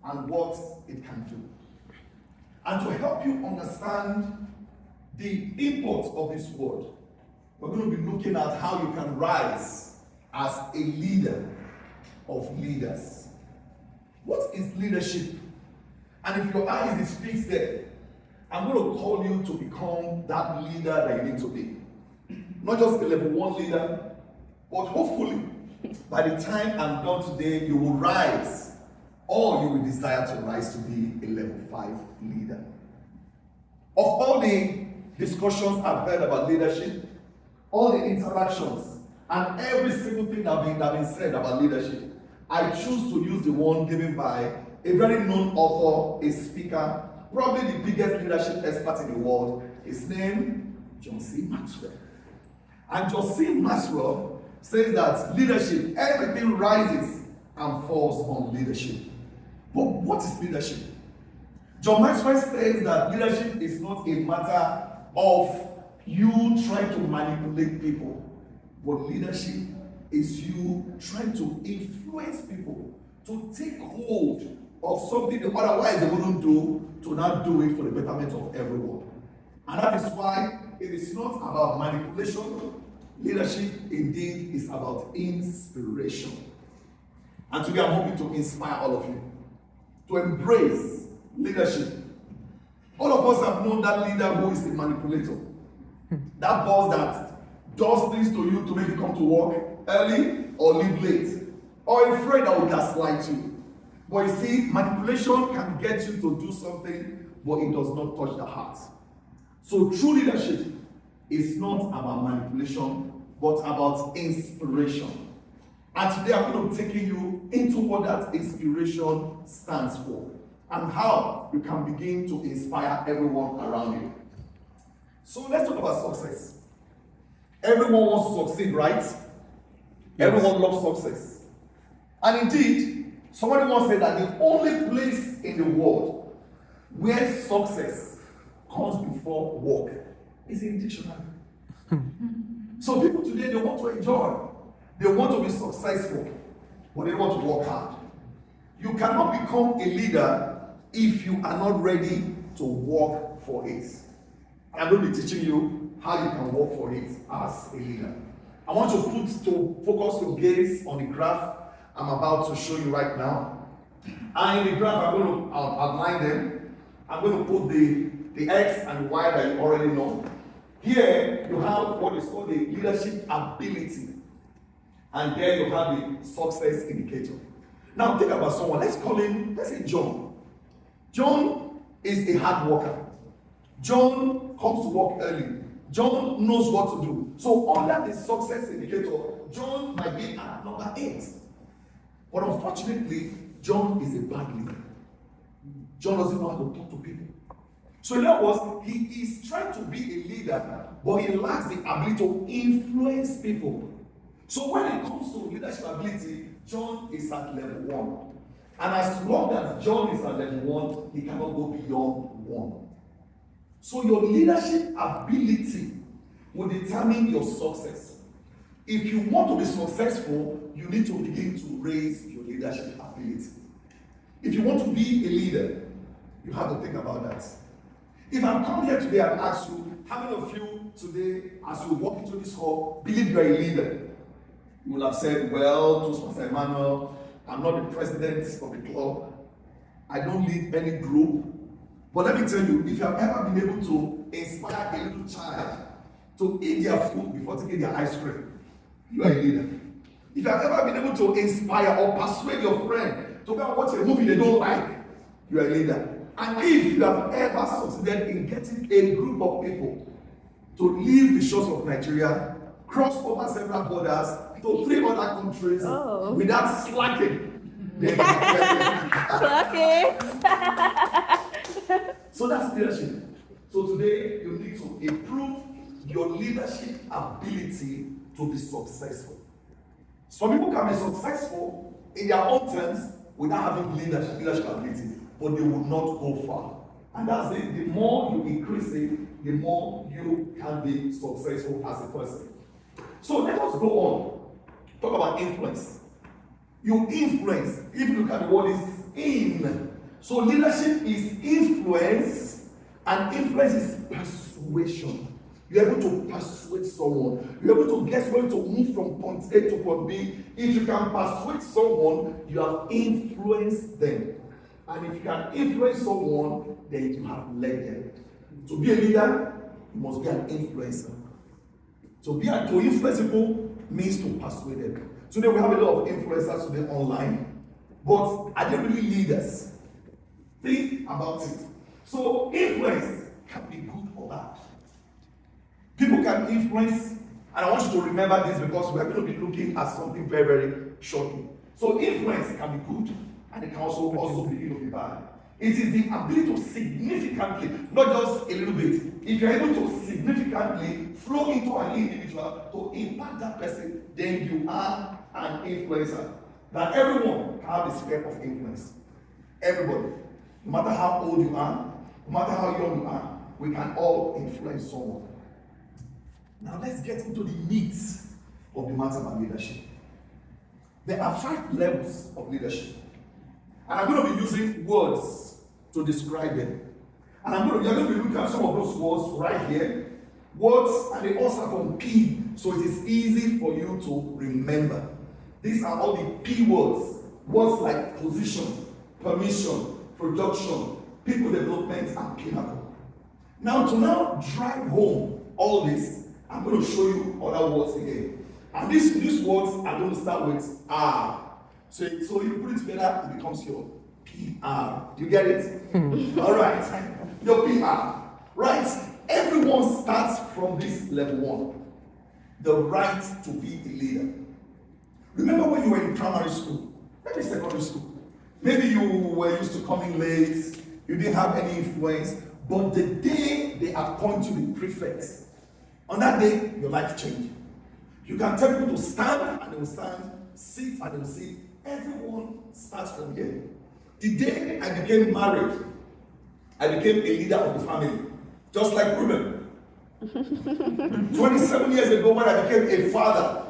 and what it can do. And to help you understand the import of this word, we're going to be looking at how you can rise as a leader of leaders. What is leadership? And if your eyes is fixed there, I'm going to call you to become that leader that you need to be. Not just a level 1 leader, but hopefully, by the time I'm done today, you will rise, or you will desire to rise to be a level 5 leader. Of all the discussions I've heard about leadership, all the interactions, and every single thing that has been said about leadership, I choose to use the one given by a very known author, a speaker, probably the biggest leadership expert in the world. His name, John C. Maxwell. And John C. Maxwell says that leadership, everything rises and falls on leadership. But what is leadership? John Maxwell says that leadership is not a matter of you trying to manipulate people, but leadership is you trying to influence people to take hold of something that otherwise they wouldn't do, to now do it for the betterment of everyone. And that is why it is not about manipulation. Leadership indeed is about inspiration. And today I'm hoping to inspire all of you to embrace leadership. All of us have known that leader who is a manipulator. That boss that does things to you to make you come to work early or leave late, or a friend that will gaslight you. But you see, manipulation can get you to do something, but it does not touch the heart. So true leadership is not about manipulation, but about inspiration. And today I'm going to take you into what that inspiration stands for, and how you can begin to inspire everyone around you. So let's talk about success. Everyone wants to succeed, right? Yes. Everyone loves success. And indeed, somebody once said that the only place in the world where success comes before work is in the dictionary. So people today, they want to enjoy. They want to be successful, but they don't want to work hard. You cannot become a leader if you are not ready to work for it. And I'm going to be teaching you how you can work for it as a leader. I want to focus your gaze on the graph I'm about to show you right now. And in the graph, I'm going to outline them. I'm going to put the X and Y that you already know. Here, you have what is called the leadership ability. And there you have the success indicator. Now think about someone. Let's say John. John is a hard worker. John comes to work early. John knows what to do. So under the success indicator, John might be at number 8. But unfortunately, John is a bad leader. John doesn't know how to talk to people. So in other words, he is trying to be a leader, but he lacks the ability to influence people. So when it comes to leadership ability, John is at level 1. And as long as John is at level 1, he cannot go beyond 1. So your leadership ability will determine your success. If you want to be successful, you need to begin to raise your leadership ability. If you want to be a leader, you have to think about that. If I'm coming here today and ask you, how many of you today, as you walk into this hall, believe you are a leader? You will have said, well, Toastmasters Emmanuel, I'm not the president of the club. I don't lead any group. But let me tell you, if you have ever been able to inspire a little child to eat their food before taking their ice cream, you are a leader. If you have ever been able to inspire or persuade your friend to go and watch a movie they don't like, you are a leader. And if you have ever succeeded in getting a group of people to leave the shores of Nigeria, cross over several borders to 3 other countries without slacking, so that's leadership. So today you need to improve your leadership ability to be successful. Some people can be successful in their own terms without having leadership ability, but they will not go far. And that's it. The more you increase it, the more you can be successful as a person. So let us go on. Talk about influence. You influence. If you look at the word is in, So leadership is influence, and influence is persuasion. You're able to persuade someone. You're able to get someone to move from point A to point B. If you can persuade someone, you have influenced them. And if you can influence someone, then you have led them. To be a leader, you must be an influencer. To influence people means to persuade them. Today we have a lot of influencers today online, but are they really leaders? Think about it. So influence can be good or bad. People can influence, and I want you to remember this because we're going to be looking at something very, very shortly. So influence can be good, and it can also be bad. It is the ability to significantly, not just a little bit, if you're able to significantly flow into an individual to impact that person, then you are an influencer. That everyone can have a sphere of influence. Everybody. No matter how old you are, no matter how young you are, we can all influence someone. Now let's get into the needs of the matter about leadership. There are 5 levels of leadership. And I'm going to be using words to describe them. And you're going to be looking at some of those words right here. Words, and they all start from P, so it is easy for you to remember. These are all the P words. Words like position, permission, production, people development, and pinnacle. Now to drive home all this, I'm going to show you other words again. And these words are going to start with R. So you put it together, it becomes your PR. Do you get it? All right. Your PR. Right. Everyone starts from this level 1. The right to be a leader. Remember when you were in primary school, maybe secondary school, maybe you were used to coming late, you didn't have any influence, but the day they appoint you the prefect, on that day, your life changed. You can tell people to stand, and they will stand, sit, and they will sit. Everyone starts from here. The day I became married, I became a leader of the family, just like Ruben. 27 years ago, when I became a father,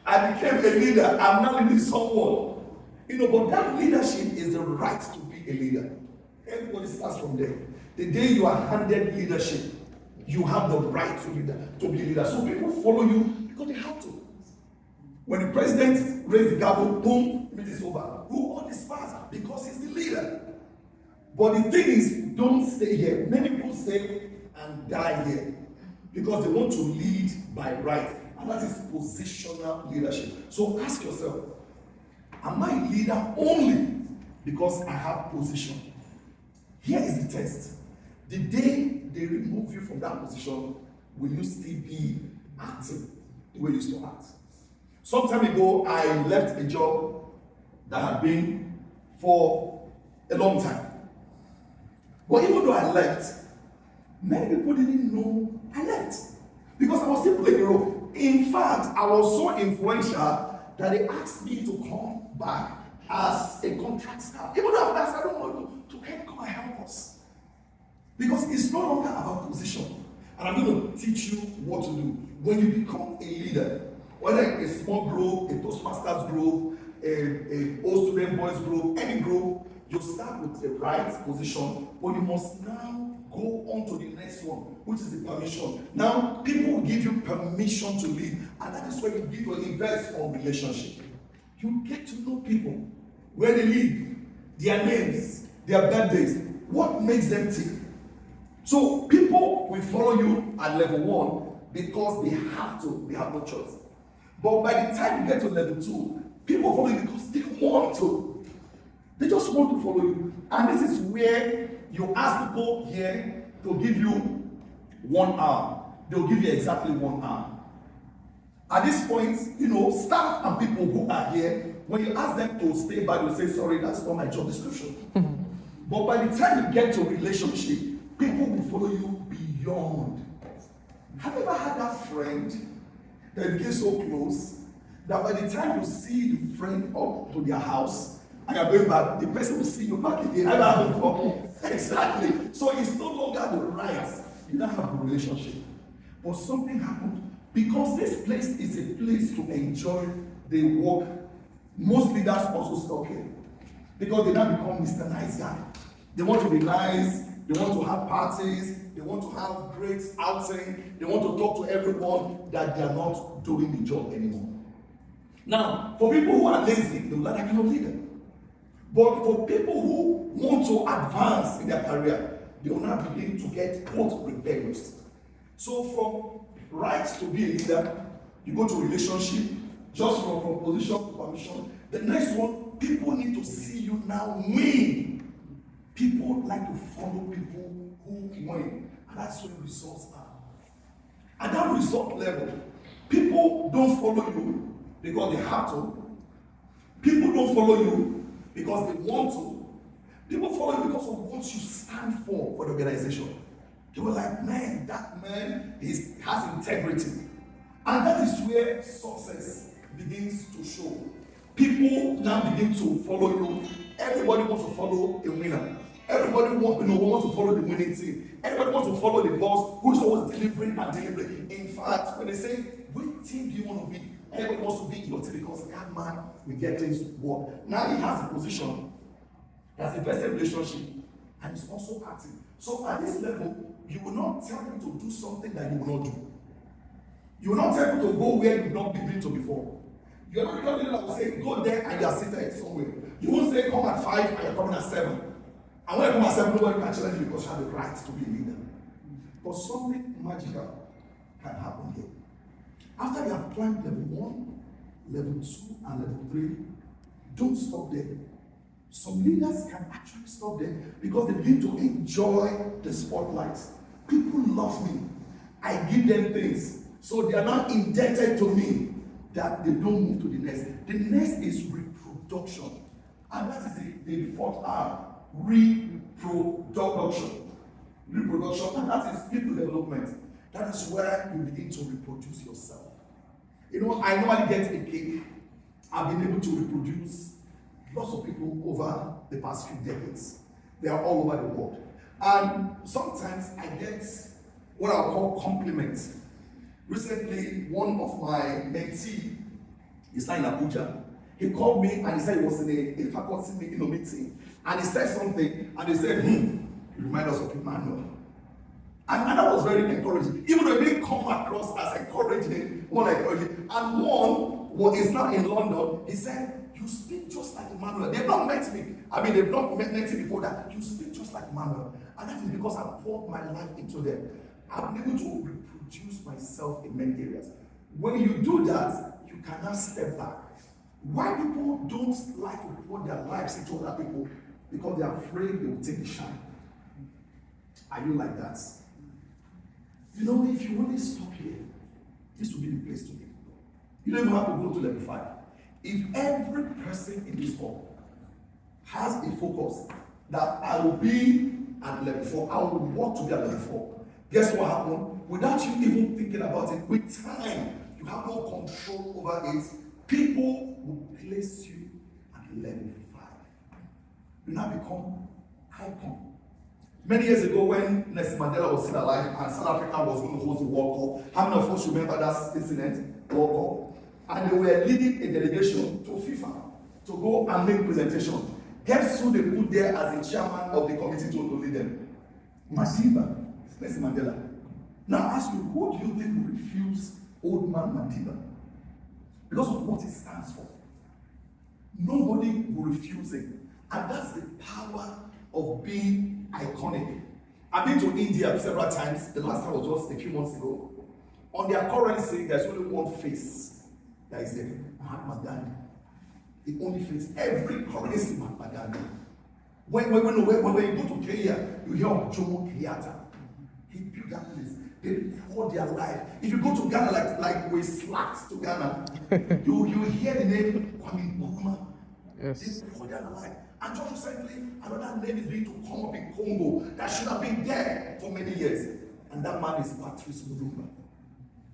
I became a leader. I'm now leading someone. But that leadership is the right to be a leader. Everybody starts from there. The day you are handed leadership, you have the right to be a leader. So people follow you because they have to. When the president raised the gavel, boom, it is over. Who all this fast? Because he's the leader. But the thing is, don't stay here. Many people stay and die here because they want to lead by right. And that is positional leadership. So ask yourself, am I a leader only because I have position? Here is the test. The day they remove you from that position, will you still be acting the way you used to act? Some time ago, I left a job that had been for a long time. But even though I left, many people didn't know I left because I was still playing a role. In fact, I was so influential that they asked me to come back as a contract staff. Even though I don't want to come and help us. Because it's no longer about position. And I'm going to teach you what to do. When you become a leader, whether a small group, a Toastmasters group, a old student boys group, any group, you start with the right position, but you must now go on to the next one, which is the permission. Now, people will give you permission to lead, and that is where you give your invest on relationship. You get to know people, where they live, their names, their birthdays, what makes them tick. So people will follow you at level 1 because they have to, they have no choice. But by the time you get to level 2, people follow you because they want to. They just want to follow you. And this is where you ask people here to give you 1 hour. They'll give you exactly 1 hour. At this point, staff and people who are here, when you ask them to stay back, they'll say, sorry, that's not my job description. But by the time you get to relationship, people will follow you beyond. Have you ever had that friend that became so close that by the time you see the friend up to their house and you're going back, the person will see you back again? Have you ever before? Exactly. So it's no longer the right. You don't have a relationship. But something happened because this place is a place to enjoy the work. Most leaders also stop here because they now become Mr. Nice Guy. They want to be nice, they want to have parties, they want to have great outing, they want to talk to everyone, that they are not doing the job anymore. Now, for people who are lazy, they will like, I cannot lead them. But for people who want to advance in their career, they will now begin to get both rebellious. So from right to be a leader, you go to relationship, just from position to permission. The next one, people need to see you now win. People like to follow people who win. And that's where results are. At that result level, people don't follow you because they have to. People don't follow you because they want to. People follow you because of what you stand for the organization. They were like, man, that man has integrity. And that is where success begins to show. People now begin to follow you. Everybody wants to follow a winner. Everybody wants to follow the winning team. Everybody wants to follow the boss who is always delivering and delivering. In fact, when they say, which team do you want to be? Everybody wants to be in your team because that man will get things to work. Now he has a position, he has a vested relationship, and he's also active. So at this level, you will not tell him to do something that you will not do. You will not tell him to go where you've not been to before. You're not going to say, go there and you are seated somewhere. You won't say, come at 5 and you're coming at 7. And when you come at 7, nobody can challenge you because you have the right to be a leader. But something magical can happen here. After you have climbed level 1, level 2, and level 3, don't stop there. Some leaders can actually stop there because they begin to enjoy the spotlight. People love me. I give them things. So they are not indebted to me that they don't move to the next. The next is reproduction. And that is the fourth R. Reproduction. Reproduction. And that is people development. That is where you begin to reproduce yourself. You know, I normally get a cake. I've been able to reproduce lots of people over the past few decades. They are all over the world. And sometimes I get what I call compliments. Recently, one of my mentees, he's now in Abuja, he called me and he said he was in a faculty meeting. And he said something, and he said, you remind us of Emmanuel. And that was very encouraging. Even though it didn't come across as encouraging, more like encouraging. And one is now in London, he said, you speak just like Emmanuel. They've not met me. I mean, they've not met me before that. You speak just like Emmanuel. And that is because I poured my life into them. I've been able to reproduce myself in many areas. When you do that, you cannot step back. Why people don't like to pour their lives into other people? Because they are afraid they will take the shine. Are you like that? You know, if you only stop here, this will be the place to be. You don't even have to go to level 5. If every person in this hall has a focus that I will be at level 4, I will work to be at level 4. Guess what happened? Without you even thinking about it, with time, you have no control over it. People will place you at level 5. You now become icon. Many years ago, when Nelson Mandela was still alive and South Africa was going to host the World Cup, how many of us remember that incident, World Cup? And they were leading a delegation to FIFA to go and make presentation. Guess who they put there as the chairman of the committee to lead them? Madiba. Nelson Mandela. Now I ask you, who do you think will refuse old man Madiba? Because of what it stands for. Nobody will refuse it. And that's the power of being iconic. I've been to India several times. The last time was just a few months ago. On their currency, there's only one face that is there, Mahatma Gandhi. The only face. Every currency, Mahatma Gandhi. When you go to Kenya, you hear of Jomo Kenyatta. He built that place. They pour their life. If you go to Ghana, like we slacked to Ghana, you hear the name Kwame Nkrumah. Yes. They pour their life. And just recently, another name is being to come up in Congo that should have been there for many years. And that man is Patrice Lumumba,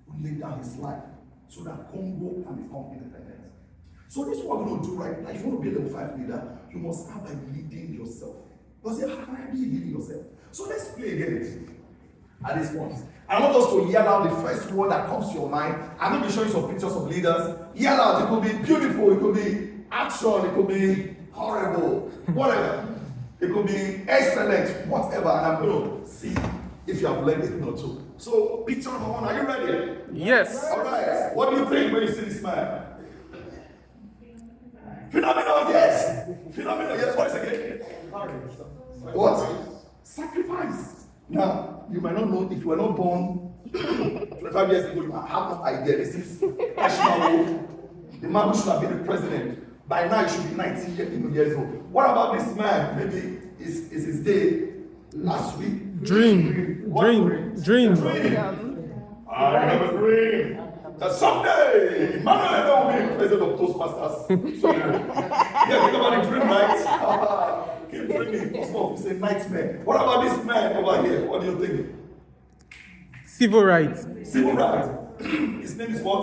who laid down his life so that Congo can become independent. So this is what we're going to do right now. If you want to be a level 5 leader, you must start by leading yourself. Because how can I be leading yourself? So let's play again at this point. I want us to yell out the first word that comes to your mind. I'm going to be showing some pictures of leaders. Yell out. It could be beautiful. It could be action. It could be horrible. Whatever. It could be excellent, whatever, and I'm going to see if you have learned it or two. So, picture number one, are you ready? Yes. All right. What do you think when you see this man? Phenomenal, yes. Phenomenal, yes. What is again? What? Sacrifice. Now, you might not know if you were not born 25 years ago, you have no idea. This is national. The man who should have been the president. By now, he should be 19 years old. What about this man? Maybe it's his day last week. Dream. I have a dream that someday Manuel will be the president of Toastmasters. So, yeah, think about the dream, right? Keep dreaming. It's a nightmare. What about this man over here? What do you think? Civil rights. Civil rights. His name is what?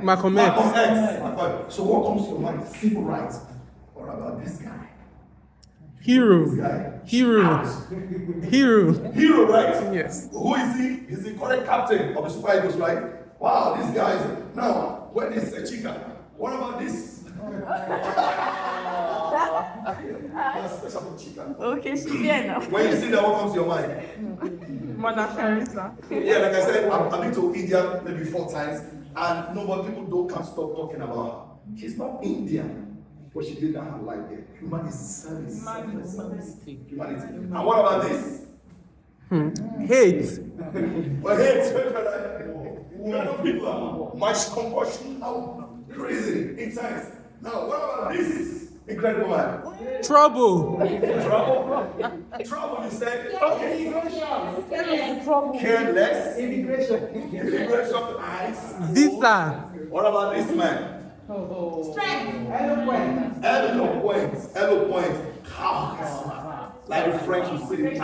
Malcolm X. Malcolm X. So what comes to your mind? Civil rights. What about this guy? Hero, right? Yes. Who is he? He's the current captain of the Super Eagles, right? Wow, this guy is. Now, when is a chica? What about this? That's special for chica. Okay, she's here now. When you see that, what comes to your mind? Mother Teresa. Yeah, like I said, I've been to India maybe 4 times, and nobody people can't stop talking about her. She's not Indian. But she did not have life there. Humanity service. Humanity. And what about this? Hate. Well, hate. People are much compulsion. How crazy. Intense. Now, what about this? Incredible man. Trouble. Trouble, you said? Okay. Careless. Immigration. Eyes. Visa. What about this man? Strength. Eloquent. Charisma. Like the French you say.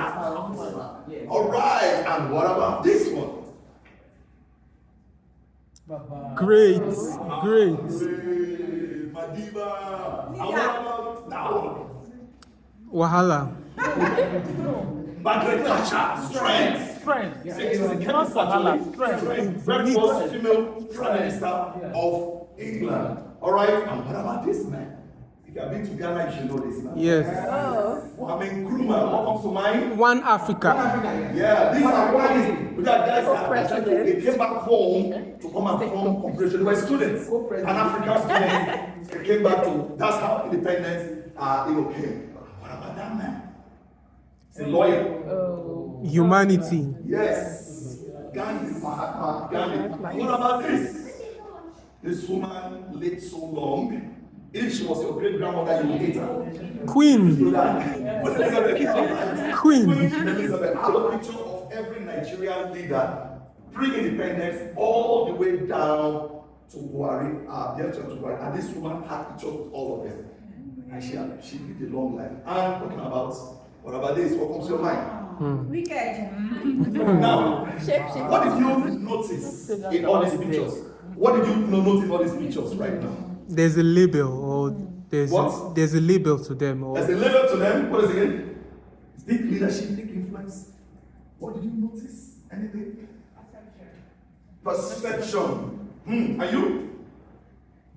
All right. And what about this one? Great. Madiba. And what about now? Wahala. Margaret Thatcher. Strength. Very first female prime minister of England. All right. And what about this man? If you have been to Ghana, you should know this man. Yes. I mean, Nkrumah. What comes to mind? One Africa. Yeah, these are guys. We got guys that they came back home to come and form cooperation. They were students, an African student. They came back to. That's how independence came. What about that man? He's a lawyer. Humanity. Yes. Gandhi, Mahatma Gandhi. What about this? This woman lived so long. If she was your great grandmother, you would hate her. Queen. Queen. Elizabeth. I have a picture of every Nigerian leader pre-independence all the way down to Buhari, and this woman had pictures with all of them. And she lived a long life. And talking about, what about this? What comes to your mind? Wicked. Now, what did you notice in all these pictures? What did you notice in all these pictures right now? There's a label, or there's a label to them. Or there's a label to them. What is it again? Big leadership, big influence. What did you notice? Anything? Perception. Are you?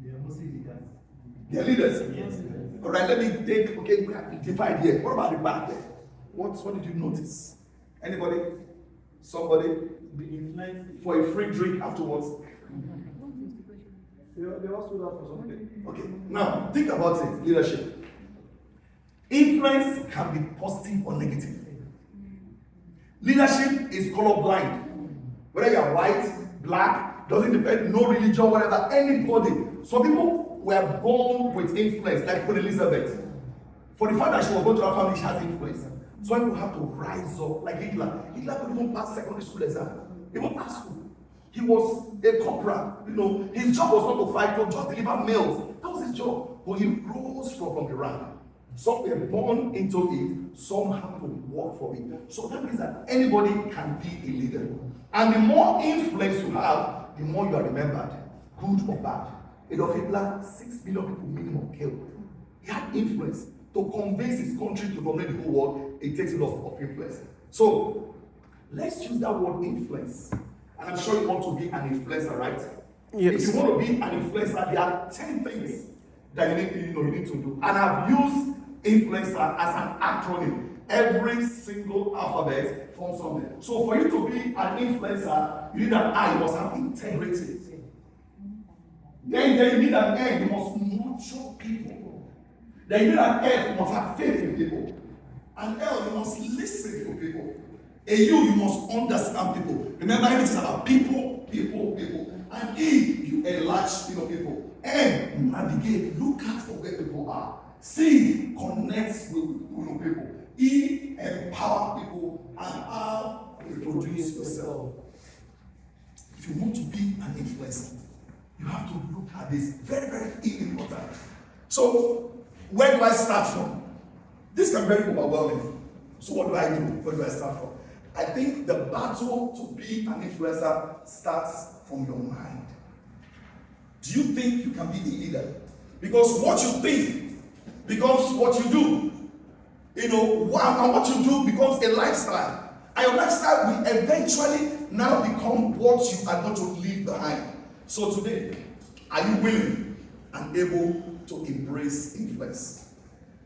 They are mostly leaders. They are leaders. Yes. All right. Let me take. Okay, we have divide here. What about the back there? What did you notice? Anybody? Somebody? Big influence. For a free drink afterwards. They all stood up for something. Okay, now think about it, leadership. Influence can be positive or negative. Leadership is colorblind. Whether you are white, black, doesn't depend, no religion, whatever, anybody. Some people were born with influence, like Queen Elizabeth. For the fact that she was born to her family, she has influence. Some people have to rise up, like Hitler. Hitler could even pass secondary school exam, even pass school. He was a corporal, his job was not to fight, but just deliver mails. That was his job. But he rose from the rank. Some were born into it, some have to work for it. So that means that anybody can be a leader. And the more influence you have, the more you are remembered, good or bad. Adolf Hitler, 6 million people minimum killed. He had influence to convince his country to dominate the whole world. It takes a lot of influence. So let's use that word influence. And I'm sure you want to be an influencer, right? Yes. If you want to be an influencer, there are 10 things that you need to do. And I've used influencer as an acronym. Every single alphabet forms something. So for you to be an influencer, you need an I, you must have integrity. Then you need an N, you must nurture people. Then you need an F, you must have faith in people. An L, you must listen to people. A U, you must understand people. Remember, everything is about people, people, people. And E, you enlarge people. N, navigate, look out for where people are. C, connect with people. E, empower people. And R, reproduce yourself. If you want to be an influencer, you have to look at this. Very, very important. So, where do I start from? This can be very overwhelming. So what do I do? Where do I start from? I think the battle to be an influencer starts from your mind. Do you think you can be a leader? Because what you think becomes what you do. And what you do becomes a lifestyle. And your lifestyle will eventually now become what you are going to leave behind. So today, are you willing and able to embrace influence?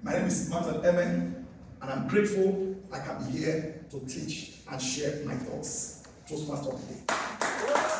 My name is Martin Emen, and I'm grateful I can be here to teach and share my thoughts. Toastmasters Level Five.